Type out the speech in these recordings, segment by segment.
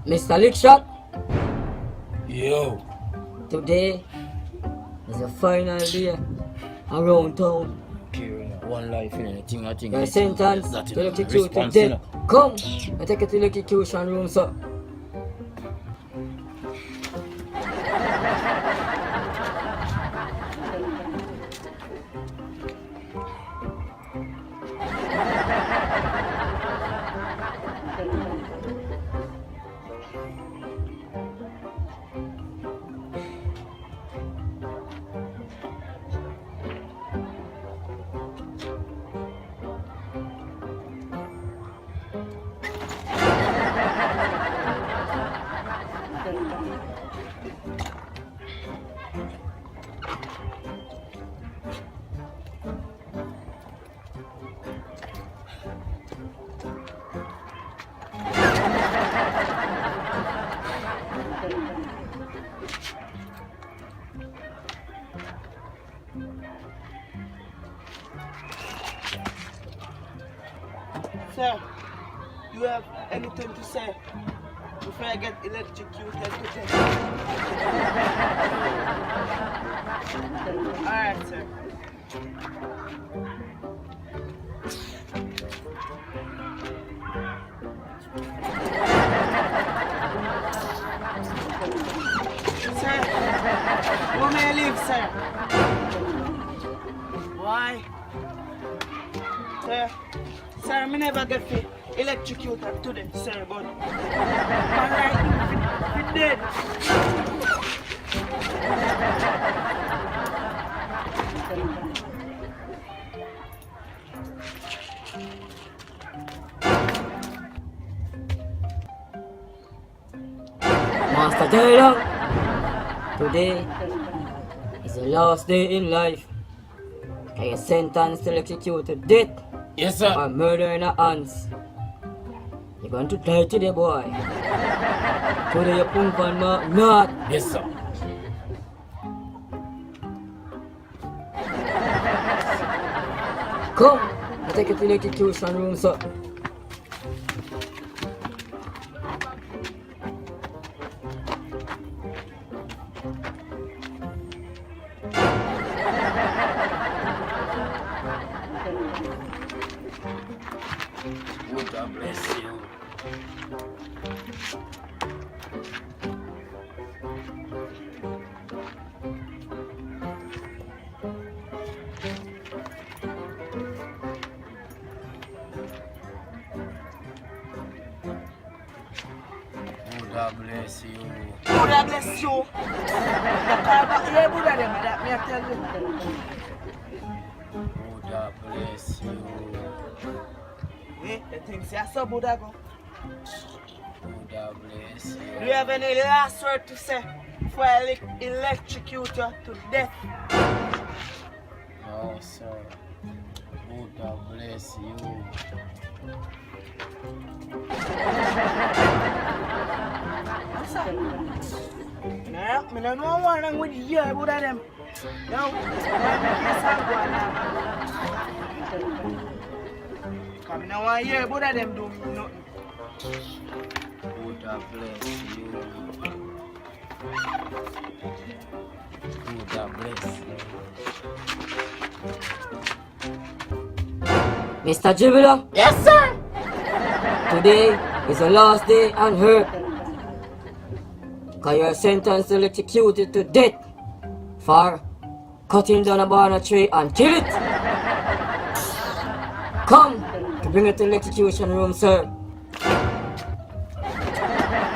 Mr. Lickshot, Yo, today is the final day around town. carrying one life in anything, I think. You're sentenced that to is electrocute to response, death. Come, I take you to the electrocution room, sir. Sir, you have anything to say before I get electrocuted to death? Alright, sir. Sir, you may leave, sir. Why? Sir, I never get electrocuted today, sir, but man like he dead. Master Jailang, today is the last day in life. I are sentenced to execute to death Yes, sir. or murder in our hands. You're going to die today, boy. Today you pump on my not. Yes, sir. Come, I take you to the execution room, sir. Oh, God bless you. Oh, God bless you. Buddha bless you. The car back here, Buddha, them, that me I tell you. Oh, God bless you. The things I saw Buddha go. Oh, God bless Do you. you have any last word to say before I electrocute you to death? No, sir. Oh, God bless you. I don't know what I'm with you, Buddha, them. Now, why make you sound good now? Come in, I want to hear Buddha, them do me nothing. Oh, God bless you. Oh, God bless you. Mr. Jibila, Yes, sir. today is the last day on earth. Cause you are sentenced to executed to death for cutting down a banana tree and kill it. Come to bring it to the execution room, sir.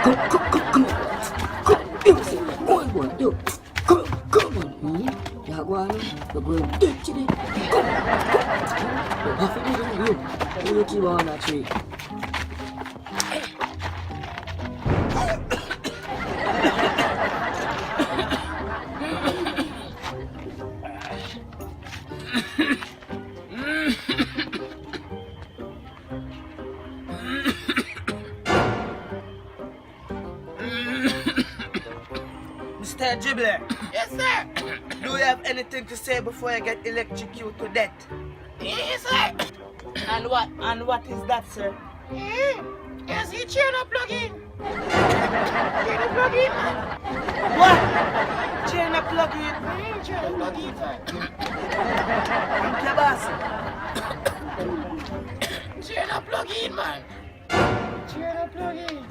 Come, come, come, come on. Come, you go on, go on, you. Come on. You go on, you're going dead today. Come, you have to do it, you. You keep on that tree. Mr. Dribbler, Yes, sir. do you have anything to say before I get electrocuted to death? Yes, sir. And what is that, sir? Yes, he chain a plug in. Chain a plug in, man. What? Chain a plug in. Chain a plug in, sir. Thank you, boss. Chain a plug in, man. Chain a plug in.